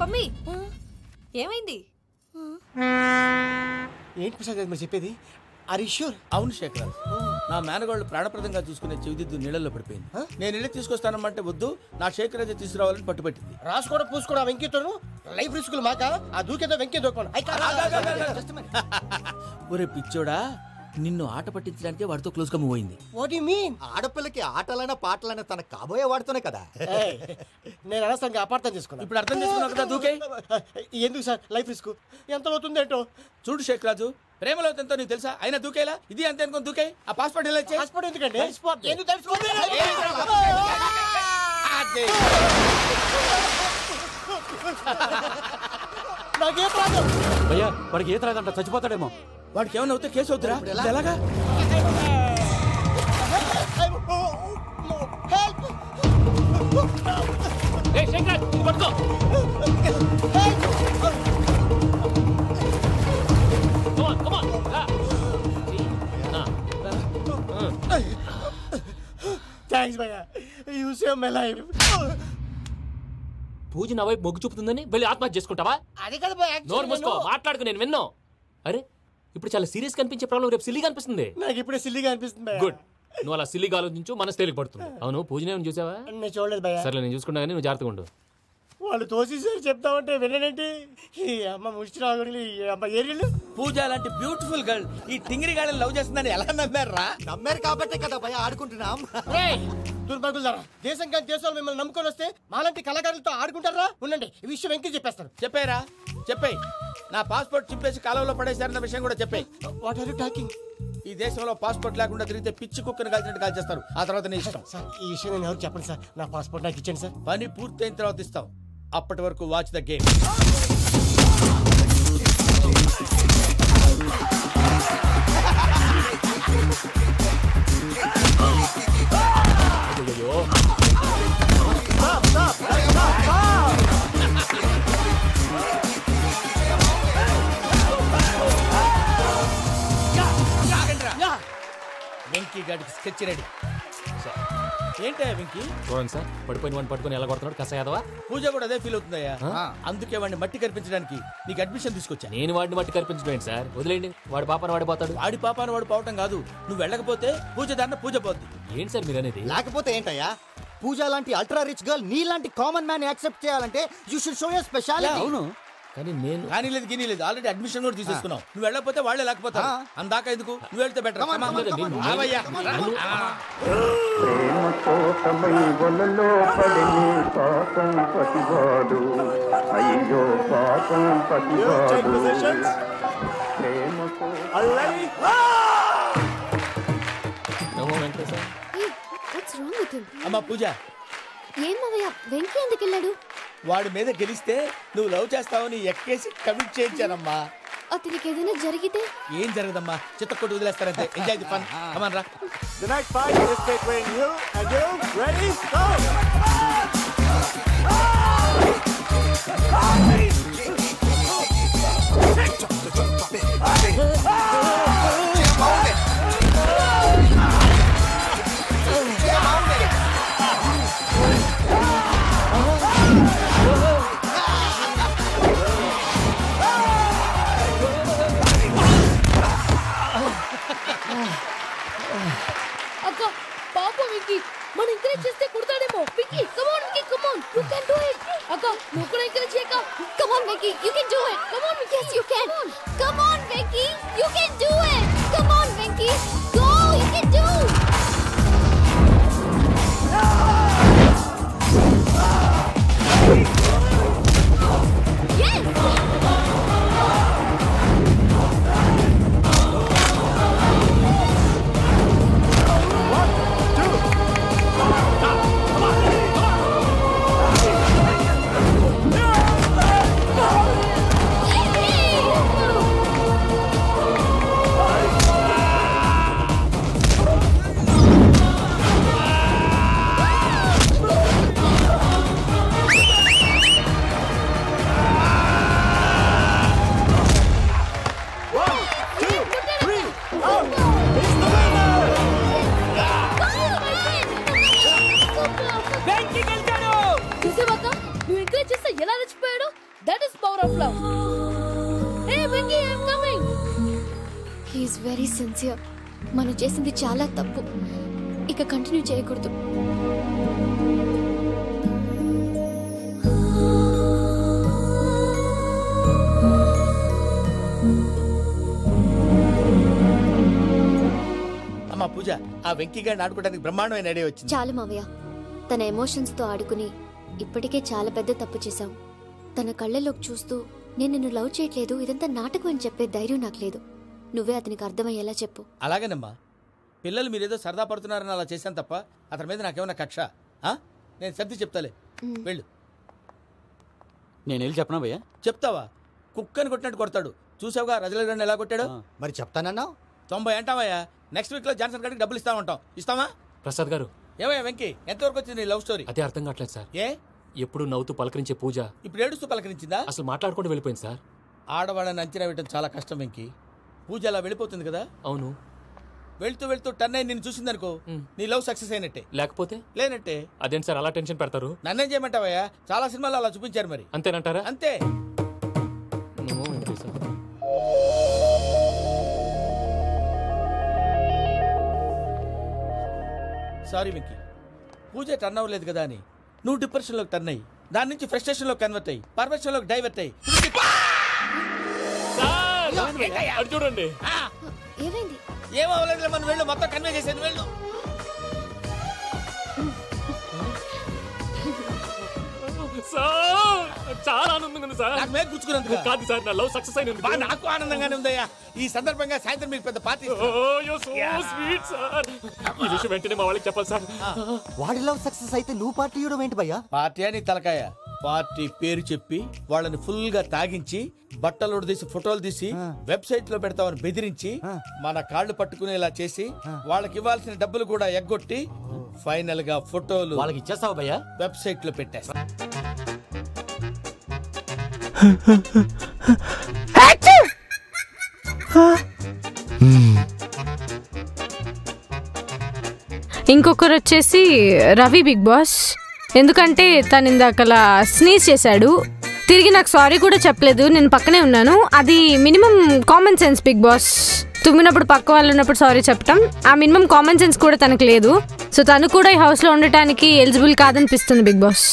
పమ్మి ఏమైంది? ఏంటి ప్రసాద్ గారు మీరు చెప్పేది? Are you sure? అవును శేఖర్, నా మేనగాళ్ళు ప్రాణప్రదంగా చూసుకునే చెవిదిద్దు నీళ్ళల్లో పడిపోయింది. నేను ఇళ్ళి తీసుకొస్తానమ్మంటే వద్దు, నా శేఖర్ అయితే తీసుకురావాలని పట్టుబట్టింది. రాసుకోవడం పూసుకోవడం వెంకీతోను లైఫ్ రిస్కులు మాక ఆ దూకేదో వెంకీ దూకోండి. ఒరే పిచ్చోడా, నిన్ను ఆట పట్టించడానికి వాడితో క్లోజ్ గా మూవ్ అయింది. What you mean? ఆడపిల్లకి ఆటలైనా పాటలైనా తన కాబోయే వాడుతూనే కదా. నేను అనవసరంగా అపార్థం చేసుకున్నా. ఇప్పుడు అర్థం చేసుకున్నావు కదా దూకే. ఎందుకు సార్ లైఫ్ రిస్క్ ఎంత అవుతుంది ఏంటో? చూడు శేఖర్ రాజు, ప్రేమలో ఎంతో నీకు తెలుసా? అయినా దూకేలా ఇది అంతే అనుకుని దూకే. ఆ పాస్పోర్ట్ ఎలా ఇచ్చే? పాస్పోర్ట్ ఎందుకండి? ఎందుకు తెలుసుకోండి? నాకే ప్రాబ్లం భయ్యా, వాడికి ఈత రాదంట, చచ్చిపోతాడేమో. వాడికి ఏమైనా అవుతే కేసు అవుతురా? ఎలాగా? థ్యాంక్స్ భయ్యా, యు సేవ్ మై లైఫ్. పూజ నా వైపు మొగ్గు చూపుతుందని వెళ్ళి ఆత్మహత్య చేసుకుంటావా? అది కదా భయ్యా, నోరు మూసుకో, మాట్లాడుకు, నేను విన్నాను. అరే ఇప్పుడు చాలా సీరియస్ కనిపించే ప్రాబ్లం రేపు సిల్లీగా అనిపిస్తుంది. నాకు ఇప్పుడే సిల్లీగా అనిపిస్తుంది. గుడ్, నువ్వు అలా సిల్లీగా ఆలోచించు, మనసు తేలిక పడుతుంది. అవును, పూజనే చూసావా? నేను చూడలేదు భయ్యా. సరే నేను చూసుకుంటా కానీ నువ్వు జాగ్రత్తగా ఉండు. వాళ్ళు తోసేసారు చెప్తామంటే విననేంటి? ఈ అమ్మ ముష్టి రాగుడి, ఈ అమ్మ ఏరియలు. పూజ లాంటి బ్యూటిఫుల్ గర్ల్ ఈ టింగిరి గాడిని లవ్ చేస్తుందని ఎలా నమ్మారా? నమ్మారు కాబట్టే కదా భయ ఆడుకుంటున్నాం. దుర్భగులారా, దేశం కానీ దేశాలు మిమ్మల్ని నమ్ముకొని వస్తే మాలాంటి కళాకారులతో ఆడుకుంటారా? ఉండండి, ఈ విషయం వెంకీ చెప్పేస్తాను. చెప్పారా? చెప్పేయ్. నా పాస్పోర్ట్ చింపేసి కాలంలో పడేశారన్న విషయం కూడా చెప్పేయ్. What are you talking? ఈ దేశంలో పాస్పోర్ట్ లేకుండా తిరిగితే పిచ్చి కుక్కను కాల్చినట్టు కాల్చేస్తారు. ఆ తర్వాత నీ ఇష్టం. సార్ ఈ విషయం నేను ఎవరు చెప్పండి సార్. నా పాస్పోర్ట్ నాకు ఇచ్చేయండి సార్. పని పూర్తయిన తర్వాత ఇస్తాం. అప్పటి వరకు వాచ్ ద గేమ్. వెంకీ గాడికి స్కెచ్ రెడీ. ఏంటా వెంకీ? చూడండి సార్, పడిపోయిన వాడిని పట్టుకొని ఎలా కొడుతున్నాడు కసయాదవా. పూజ కూడా అదే ఫీల్ అవుతుందయ్యా. అందుకే వాడిని మట్టి కనిపించడానికి నీకు అడ్మిషన్ తీసుకొచ్చా. నేను వాడిని మట్టి కనిపించడం సార్, వదిలేండి. వాడి పాపాను వాడిపోతాడు. వాడి పాపాను వాడు పోవటం కాదు, నువ్వు వెళ్ళకపోతే పూజ దాన్న పూజ పోద్ది. ఏంటి సార్ మీరు అనేది? లేకపోతే ఏంటయ్యా, పూజ లాంటి అల్ట్రా రిచ్ గర్ల్ నీ లాంటి కామన్ మ్యాన్ యాక్సెప్ట్ చేయాలంటే you should show your speciality. అవును, కానీ నేను కానీ లేదు గిని లేదు, ఆల్రెడీ అడ్మిషన్ కూడా తీసేసుకున్నావు. నువ్వు వెళ్ళకపోతే వాళ్ళే లేకపోతే అందాక ఎందుకు? నువ్వు వెళ్తే బెటర్. అమ్మా పూజ, ఏమయ్యా వెంకీ ఎందుకు వెళ్ళాడు? వాడి మీద గెలిస్తే నువ్వు లవ్ చేస్తావని ఎక్కేసి కమిట్ చేయించానమ్మా. అతనికి ఏదైనా జరిగితే? ఏం జరగదమ్మా, చిత్తకొట్టు వదిలేస్తారంతే. Enjoy the fun. Come on రా. The next fight is between you and you. Ready? Go! అక్క పాపం విక్కీ, మన ఎంకరేజ్ చేస్తే కుడతాడేమో. Vicky come on Vicky, come on, you can do it. అక్క నువ్వు కూడా ఎంకరేజ్ చేయక. Come on Vicky, you can do it. Come on Vicky, yes you can. Come on Vicky, you can do it. Come on Vicky, go, you can do. Yes! Sincere. మనం చేసింది చాలా తప్పు. ఇక continue చేయకూడదు. అమ్మా పూజ, ఆ వెంకీ గారిని ఆడుకోవడానికి బ్రహ్మాండమైన ఐడియా వచ్చింది. చాలు మావయ్య, తన ఎమోషన్స్ తో ఆడుకుని ఇప్పటికే చాలా పెద్ద తప్పు చేశావు. తన కళ్ళలోకి చూస్తూ నేను నిన్ను లవ్ చేయట్లేదు, ఇదంతా నాటకం అని చెప్పే ధైర్యం నాకు లేదు. నువ్వే అతనికి అర్థమయ్యేలా చెప్పు. అలాగేనమ్మా. పిల్లలు మీరేదో సరదా పడుతున్నారని అలా చేశాను తప్ప అతని మీద నాకేమన్నా కక్ష? నేను సర్ది చెప్తాలే, వెళ్ళు. నేను వెళ్ళి చెప్పనా భయ్యా? చెప్తావా? కుక్కని కొట్టినట్టు కొడతాడు. చూసావుగా రజల గారిని ఎలా కొట్టాడు? మరి చెప్తానన్నా 90 అంటావయ్యా. నెక్స్ట్ వీక్ లో జాన్సన్ గారికి డబ్బులు ఇస్తామంటాం. ఇస్తావా? ప్రసాద్ గారు, ఏమయ్యా వెంకీ, ఎంతవరకు వచ్చింది నీ లవ్ స్టోరీ? అదే అర్థం కావట్లేదు సార్. ఏ ఎప్పుడు నవ్వుతూ పలకరించే పూజ ఇప్పుడు ఏడుస్తూ పలకరించిందా? అసలు మాట్లాడుకుంటూ వెళ్ళిపోయింది సార్. ఆడవాళ్ళని అంచనా వేయడం చాలా కష్టం వెంకీ. పూజ అలా వెళ్ళిపోతుంది కదా. అవును. వెళ్తూ వెళ్తూ టర్న్ అయి నిన్ను చూసిందనుకో, నీ లవ్ సక్సెస్ అయినట్టే. లేకపోతే లేనట్టే. అదేంటి సార్ అలా టెన్షన్ పెడతారు? నన్నేం చేయమంటావయ్యా? చాలా సినిమాలు అలా చూపించారు మరి. అంతేనంటారా? అంతే. సారీ వెంకీ, పూజ టర్న్ అవ్వలేదు కదా అని నువ్వు డిప్రెషన్ లోకి టర్న్ అయ్యి, దాని నుంచి ఫ్రస్ట్రేషన్ లో కన్వర్ట్ అయ్యి, పర్వర్షన్ లోకి డైవర్ట్ అయ్యి. చూడండి. ఏమైంది? ఏమవ్వలేదు, మనం వెళ్ళు, మొత్తం కన్వే చేసేది వెళ్ళు. చాలా ఆనందంగా ఉంది సార్. నాకు మీద గుచ్చుకున్నందుకు కాదు సార్, నా లవ్ సక్సెస్ అయినందుకు. నాకు ఆనందంగానే ఉందయ్యా. ఈ సందర్భంగా సాయంత్రం మీకు పెద్ద పార్టీ. Sweet sir. ఈ విషయం వెంటనే మా వాళ్ళకి చెప్పాలి సార్. వాడి లవ్ సక్సెస్ అయితే నువ్వు పార్టీ ఇవ్వడం ఏంటి భయ్యా? పార్టీ అని తలకాయ. పార్టీ పేరు చెప్పి వాళ్ళని ఫుల్ గా తాగించి బట్టలు తీసి ఫోటోలు తీసి వెబ్సైట్ లో పెడతామని బెదిరించి మన కాళ్ళు పట్టుకునేలా చేసి వాళ్ళకి ఇవ్వాల్సిన డబ్బులు కూడా ఎగ్గొట్టి ఫైనల్ గా ఫోటోలు వాళ్ళకి ఇచ్చేస్తావా భయ్యా? వెబ్సైట్ లో పెట్టేస్తా. ఇంకొకరు వచ్చేసి రవి బిగ్ బాస్. ఎందుకంటే తను ఇందాకలా స్నీజ్ చేశాడు, తిరిగి నాకు సారీ కూడా చెప్పలేదు. నేను పక్కనే ఉన్నాను. అది minimum common sense Bigg Boss. తుమ్మినప్పుడు పక్క వాళ్ళు ఉన్నప్పుడు సారీ చెప్పటం, ఆ మినిమం కామన్ సెన్స్ కూడా తనకు లేదు. సో తను కూడా ఈ హౌస్లో ఉండటానికి ఎలిజిబుల్ కాదనిపిస్తుంది బిగ్ బాస్.